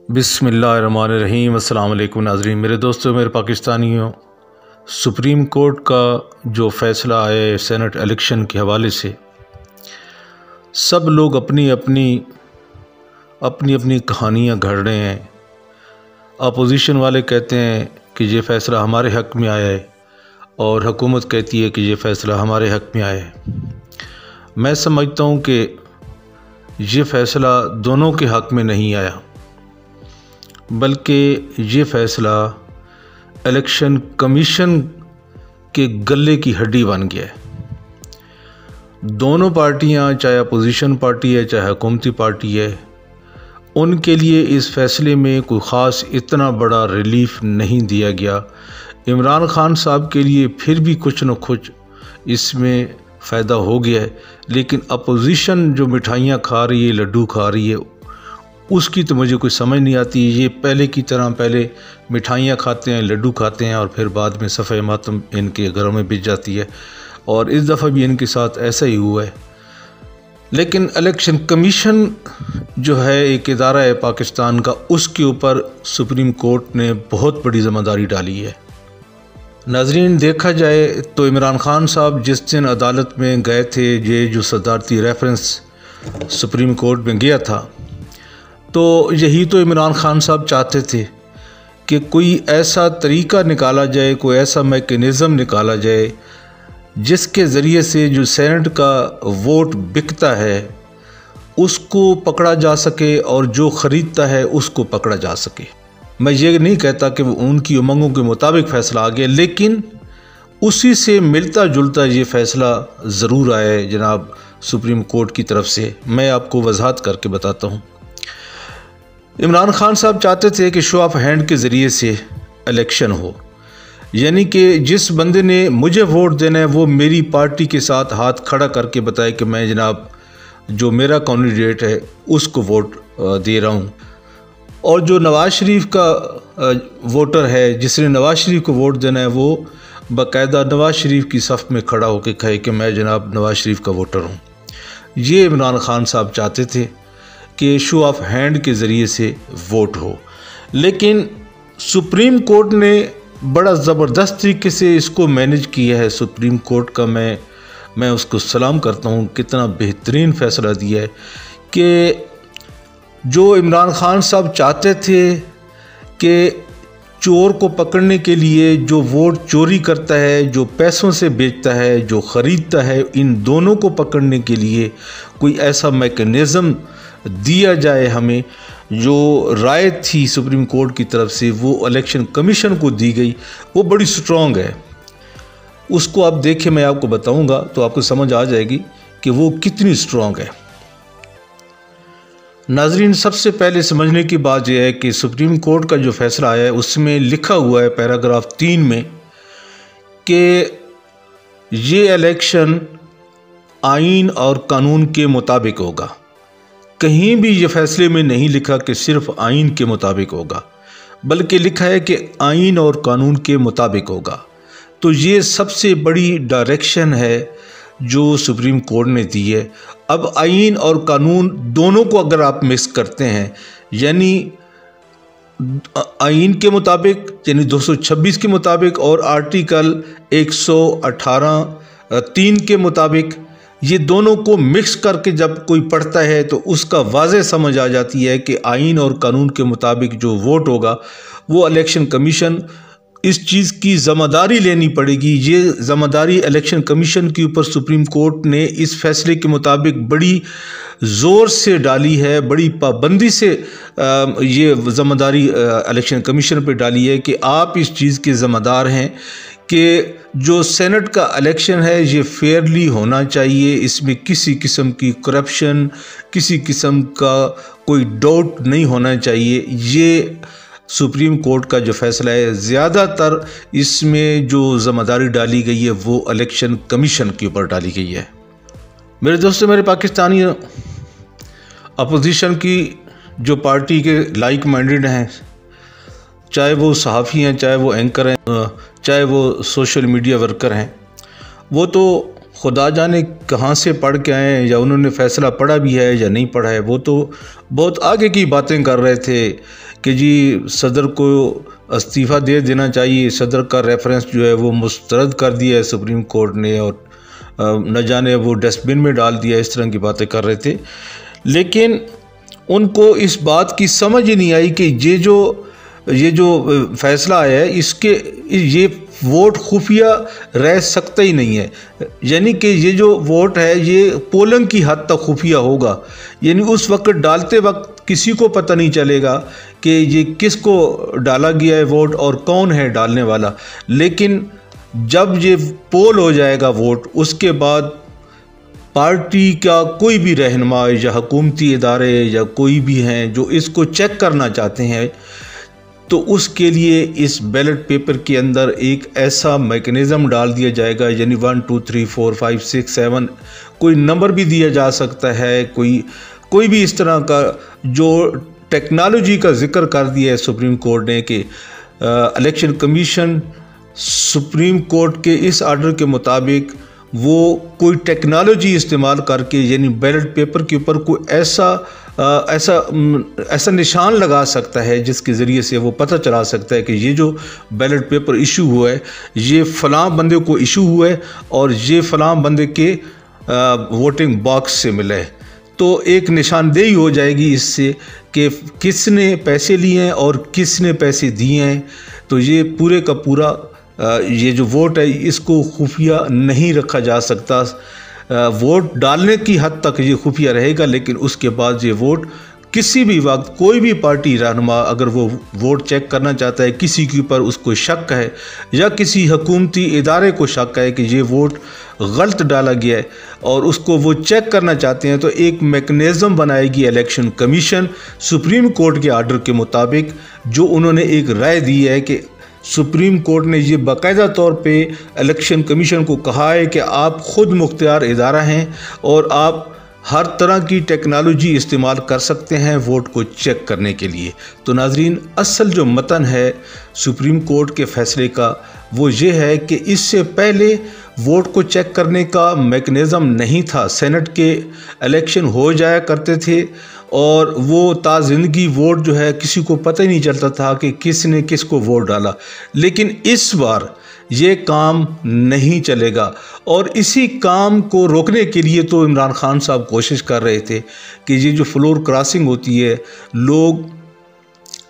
बिस्मिल्लाहिर्रहमानिर्रहीम। अस्सलाम वालेकुम नाज़रीन, मेरे दोस्तों, मेरे पाकिस्तानियों, सुप्रीम कोर्ट का जो फ़ैसला आया सेनेट इलेक्शन के हवाले से, सब लोग अपनी अपनी कहानियाँ गढ़ रहे हैं। अपोजिशन वाले कहते हैं कि ये फ़ैसला हमारे हक़ में आया है और हुकूमत कहती है कि ये फ़ैसला हमारे हक़ में आया है। मैं समझता हूँ कि ये फ़ैसला दोनों के हक़ में नहीं आया, बल्कि ये फ़ैसला इलेक्शन कमीशन के गले की हड्डी बन गया है। दोनों पार्टियां, चाहे अपोजिशन पार्टी है चाहे हुकूमती पार्टी है, उनके लिए इस फ़ैसले में कोई ख़ास इतना बड़ा रिलीफ नहीं दिया गया। इमरान खान साहब के लिए फिर भी कुछ न कुछ इसमें फ़ायदा हो गया है, लेकिन अपोजिशन जो मिठाइयाँ खा रही है, लड्डू खा रही है, उसकी तो मुझे कोई समझ नहीं आती। ये पहले की तरह पहले मिठाइयाँ खाते हैं, लड्डू खाते हैं और फिर बाद में सफ़े मातम इनके घरों में बिछ जाती है, और इस दफ़ा भी इनके साथ ऐसा ही हुआ है। लेकिन इलेक्शन कमीशन जो है एक इदारा है पाकिस्तान का, उसके ऊपर सुप्रीम कोर्ट ने बहुत बड़ी ज़िम्मेदारी डाली है। नाज़रीन, देखा जाए तो इमरान खान साहब जिस दिन अदालत में गए थे, ये जो सदारती रेफरेंस सुप्रीम कोर्ट में गया था, तो यही तो इमरान खान साहब चाहते थे कि कोई ऐसा तरीका निकाला जाए, कोई ऐसा मैकेनिज़्म निकाला जाए जिसके ज़रिए से जो सेनेट का वोट बिकता है उसको पकड़ा जा सके और जो ख़रीदता है उसको पकड़ा जा सके। मैं ये नहीं कहता कि उनकी उमंगों के मुताबिक फ़ैसला आ गया, लेकिन उसी से मिलता जुलता ये फ़ैसला ज़रूर आया है जनाब सुप्रीम कोर्ट की तरफ से। मैं आपको वजाहत करके बताता हूँ। इमरान खान साहब चाहते थे कि शो ऑफ हैंड के ज़रिए से इलेक्शन हो, यानी कि जिस बंदे ने मुझे वोट देना है वो मेरी पार्टी के साथ हाथ खड़ा करके बताए कि मैं जनाब जो मेरा कैंडिडेट है उसको वोट दे रहा हूँ, और जो नवाज़ शरीफ का वोटर है जिसने नवाज़ शरीफ को वोट देना है वो बाकायदा नवाज़ शरीफ की सफ़ में खड़ा होकर कहे कि मैं जनाब नवाज़ शरीफ का वोटर हूँ। ये इमरान खान साहब चाहते थे कि शो ऑफ हैंड के ज़रिए से वोट हो, लेकिन सुप्रीम कोर्ट ने बड़ा ज़बरदस्त तरीके से इसको मैनेज किया है। सुप्रीम कोर्ट का मैं उसको सलाम करता हूँ, कितना बेहतरीन फ़ैसला दिया है कि जो इमरान खान साहब चाहते थे कि चोर को पकड़ने के लिए जो वोट चोरी करता है, जो पैसों से बेचता है, जो ख़रीदता है, इन दोनों को पकड़ने के लिए कोई ऐसा मैकेनिज़्म दिया जाए हमें। जो राय थी सुप्रीम कोर्ट की तरफ से वो इलेक्शन कमीशन को दी गई, वो बड़ी स्ट्रॉन्ग है। उसको आप देखें, मैं आपको बताऊंगा तो आपको समझ आ जाएगी कि वो कितनी स्ट्रॉन्ग है। नाजरीन, सबसे पहले समझने की बात यह है कि सुप्रीम कोर्ट का जो फैसला आया है उसमें लिखा हुआ है पैराग्राफ 3 में कि ये इलेक्शन आइन और कानून के मुताबिक होगा। कहीं भी ये फैसले में नहीं लिखा कि सिर्फ आइन के मुताबिक होगा, बल्कि लिखा है कि आइन और कानून के मुताबिक होगा। तो ये सबसे बड़ी डायरेक्शन है जो सुप्रीम कोर्ट ने दी है। अब आइन और कानून दोनों को अगर आप मिक्स करते हैं, यानी आइन के मुताबिक यानी 226 के मुताबिक और आर्टिकल 118(3) के मुताबिक, ये दोनों को मिक्स करके जब कोई पढ़ता है तो उसका वाज़ेह समझ आ जाती है कि आइन और कानून के मुताबिक जो वोट होगा वो इलेक्शन कमीशन इस चीज़ की ज़िम्मेदारी लेनी पड़ेगी। ये ज़िम्मेदारी इलेक्शन कमीशन के ऊपर सुप्रीम कोर्ट ने इस फैसले के मुताबिक बड़ी ज़ोर से डाली है, बड़ी पाबंदी से ये ज़िम्मेदारी इलेक्शन कमीशन पे डाली है कि आप इस चीज़ के ज़िम्मेदार हैं कि जो सेनेट का इलेक्शन है ये फेयरली होना चाहिए, इसमें किसी किस्म की करप्शन, किसी किस्म का कोई डाउट नहीं होना चाहिए। ये सुप्रीम कोर्ट का जो फैसला है, ज़्यादातर इसमें जो ज़िम्मेदारी डाली गई है वो इलेक्शन कमीशन के ऊपर डाली गई है। मेरे दोस्तों, मेरे पाकिस्तानी अपोजिशन की जो पार्टी के लाइक माइंडेड हैं, चाहे वो सहाफ़ी हैं, चाहे वो एंकर हैं, चाहे वो सोशल मीडिया वर्कर हैं, वो तो खुदा जाने कहाँ से पढ़ के आए हैं या उन्होंने फ़ैसला पढ़ा भी है या नहीं पढ़ा है, वो तो बहुत आगे की बातें कर रहे थे कि जी सदर को इस्तीफ़ा दे देना चाहिए, सदर का रेफरेंस जो है वो मुस्तरद कर दिया है सुप्रीम कोर्ट ने और न जाने वो डस्टबिन में डाल दिया, इस तरह की बातें कर रहे थे। लेकिन उनको इस बात की समझ ही नहीं आई कि ये जो फैसला आया है इसके ये वोट खुफिया रह सकता ही नहीं है, यानी कि ये जो वोट है ये पोलिंग की हद तक खुफिया होगा, यानी उस वक्त डालते वक्त किसी को पता नहीं चलेगा कि ये किसको डाला गया है वोट और कौन है डालने वाला। लेकिन जब ये पोल हो जाएगा वोट, उसके बाद पार्टी का कोई भी रहनुमा या हुकूमती इदारे या कोई भी हैं जो इसको चेक करना चाहते हैं, तो उसके लिए इस बैलेट पेपर के अंदर एक ऐसा मैकेनिज़्म डाल दिया जाएगा, यानी 1 2 3 4 5 6 7 कोई नंबर भी दिया जा सकता है, कोई भी इस तरह का जो टेक्नोलॉजी का जिक्र कर दिया है सुप्रीम कोर्ट ने कि इलेक्शन कमीशन सुप्रीम कोर्ट के इस आर्डर के मुताबिक वो कोई टेक्नोलॉजी इस्तेमाल करके, यानी बैलेट पेपर के ऊपर कोई ऐसा निशान लगा सकता है जिसके ज़रिए से वो पता चला सकता है कि ये जो बैलेट पेपर इशू हुआ है ये फ़लाँ बंदे को इशू हुआ है और ये फ़लाँ बंदे के वोटिंग बॉक्स से मिला है। तो एक निशानदेही हो जाएगी इससे कि किसने पैसे लिए हैं और किसने पैसे दिए हैं। तो ये पूरे का पूरा ये जो वोट है इसको खुफिया नहीं रखा जा सकता। वोट डालने की हद तक ये खुफिया रहेगा, लेकिन उसके बाद ये वोट किसी भी वक्त कोई भी पार्टी रहनुमा अगर वो वोट चेक करना चाहता है, किसी के ऊपर उसको शक है या किसी हुकूमती इदारे को शक है कि ये वोट गलत डाला गया है और उसको वो चेक करना चाहते हैं, तो एक मैकेनिज़्म बनाएगी इलेक्शन कमीशन सुप्रीम कोर्ट के आर्डर के मुताबिक। जो उन्होंने एक राय दी है कि सुप्रीम कोर्ट ने ये बाकायदा तौर पे इलेक्शन कमीशन को कहा है कि आप ख़ुद मुख्तियार इदारा हैं और आप हर तरह की टेक्नोलॉजी इस्तेमाल कर सकते हैं वोट को चेक करने के लिए। तो नाजरीन, असल जो मतन है सुप्रीम कोर्ट के फ़ैसले का वो ये है कि इससे पहले वोट को चेक करने का मैकेनिज़्म नहीं था। सेनेट के इलेक्शन हो जाया करते थे और वो ताज़िंदगी वोट जो है किसी को पता ही नहीं चलता था कि किसने किसको वोट डाला। लेकिन इस बार ये काम नहीं चलेगा और इसी काम को रोकने के लिए तो इमरान खान साहब कोशिश कर रहे थे कि ये जो फ्लोर क्रॉसिंग होती है, लोग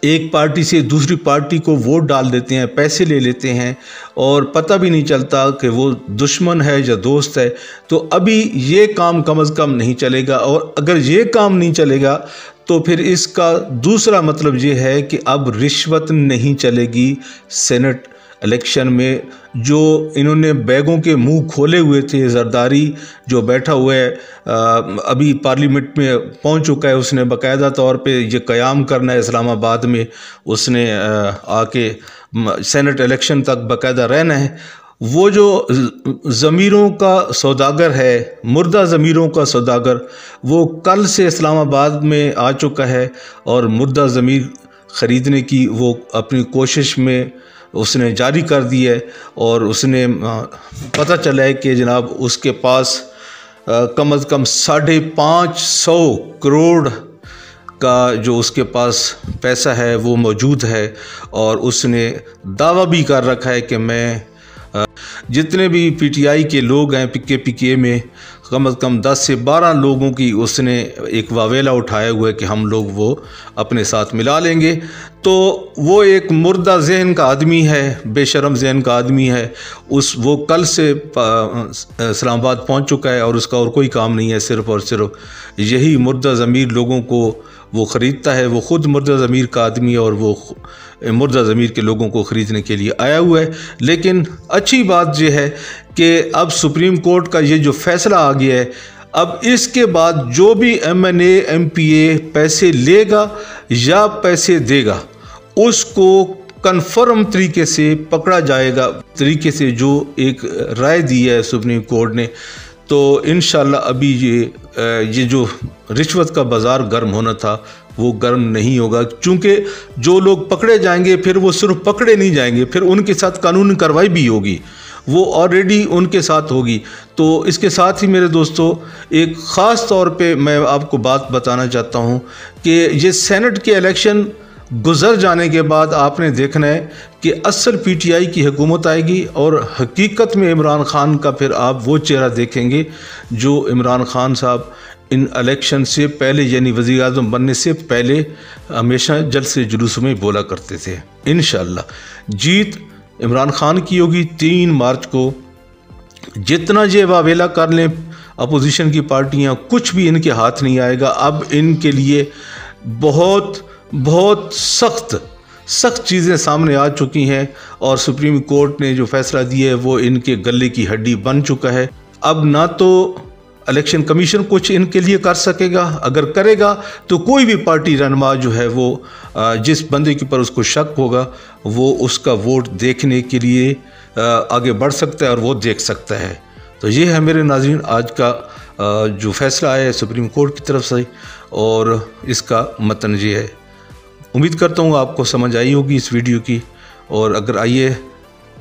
एक पार्टी से दूसरी पार्टी को वोट डाल देते हैं, पैसे ले लेते हैं और पता भी नहीं चलता कि वो दुश्मन है या दोस्त है। तो अभी ये काम कम अज़ कम नहीं चलेगा और अगर ये काम नहीं चलेगा तो फिर इसका दूसरा मतलब ये है कि अब रिश्वत नहीं चलेगी सेनेट इलेक्शन में। जो इन्होंने बैगों के मुंह खोले हुए थे, जरदारी जो बैठा हुआ है अभी पार्लियामेंट में पहुंच चुका है, उसने बाकायदा तौर पे ये क़याम करना है इस्लामाबाद में, उसने आके सेनेट इलेक्शन तक बाकायदा रहना है। वो जो ज़मीरों का सौदागर है, मुर्दा ज़मीरों का सौदागर, वो कल से इस्लामाबाद में आ चुका है और मुर्दा ज़मीर ख़रीदने की वो अपनी कोशिश में उसने जारी कर दी है और उसने पता चला है कि जनाब उसके पास कम अज़ कम 550 करोड़ का जो उसके पास पैसा है वो मौजूद है और उसने दावा भी कर रखा है कि मैं जितने भी पीटीआई के लोग हैं पीके में कम अज़ कम 10 से 12 लोगों की उसने एक वावेला उठाया हुआ है कि हम लोग वो अपने साथ मिला लेंगे। तो वो एक मुर्दा जहन का आदमी है, बेशरम जहन का आदमी है। वो कल से इस्लामाबाद पहुंच चुका है और उसका और कोई काम नहीं है, सिर्फ़ और सिर्फ यही मुर्दा ज़मीर लोगों को वो ख़रीदता है। वो ख़ुद मुर्दा ज़मीर का आदमी है और वो मुर्दा ज़मीर के लोगों को ख़रीदने के लिए आया हुआ है। लेकिन अच्छी बात यह है कि अब सुप्रीम कोर्ट का ये जो फ़ैसला आ गया है, अब इसके बाद जो भी MNA MPA पैसे लेगा या पैसे देगा उसको कन्फर्म तरीके से पकड़ा जाएगा, तरीके से जो एक राय दी है सुप्रीम कोर्ट ने। तो इंशाल्लाह अभी ये जो रिश्वत का बाज़ार गर्म होना था वो गर्म नहीं होगा, क्योंकि जो लोग पकड़े जाएंगे फिर वो सिर्फ पकड़े नहीं जाएंगे, फिर उनके साथ कानूनी कार्रवाई भी होगी, वो ऑलरेडी उनके साथ होगी। तो इसके साथ ही मेरे दोस्तों एक ख़ास तौर पे मैं आपको बात बताना चाहता हूँ कि ये सेनेट के इलेक्शन गुजर जाने के बाद आपने देखना है कि असल पीटीआई की हुकूमत आएगी और हकीकत में इमरान खान का फिर आप वो चेहरा देखेंगे जो इमरान खान साहब इन इलेक्शन से पहले यानी वज़ीर-ए-आज़म बनने से पहले हमेशा जलसे जुलूस में बोला करते थे। इंशाअल्लाह जीत इमरान खान की होगी 3 मार्च को। जितना ये वावेला कर लें अपोजिशन की पार्टियां, कुछ भी इनके हाथ नहीं आएगा। अब इनके लिए बहुत सख्त चीज़ें सामने आ चुकी हैं और सुप्रीम कोर्ट ने जो फैसला दिया है वो इनके गले की हड्डी बन चुका है। अब ना तो इलेक्शन कमीशन कुछ इनके लिए कर सकेगा, अगर करेगा तो कोई भी पार्टी रहनुमा जो है वो जिस बंदे के ऊपर उसको शक होगा वो उसका वोट देखने के लिए आगे बढ़ सकता है और वो देख सकता है। तो ये है मेरे नाज़रीन आज का जो फैसला आया है सुप्रीम कोर्ट की तरफ से और इसका मतन ये है। उम्मीद करता हूँ आपको समझ आई होगी इस वीडियो की, और अगर आई है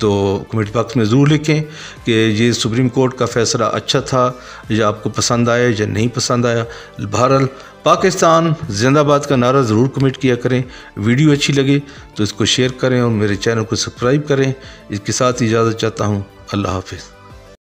तो कमेंट बॉक्स में ज़रूर लिखें कि ये सुप्रीम कोर्ट का फ़ैसला अच्छा था या आपको पसंद आया या नहीं पसंद आया। बहरहाल पाकिस्तान जिंदाबाद का नारा ज़रूर कमेंट किया करें। वीडियो अच्छी लगे तो इसको शेयर करें और मेरे चैनल को सब्सक्राइब करें। इसके साथ इजाज़त चाहता हूँ। अल्लाह हाफिज़।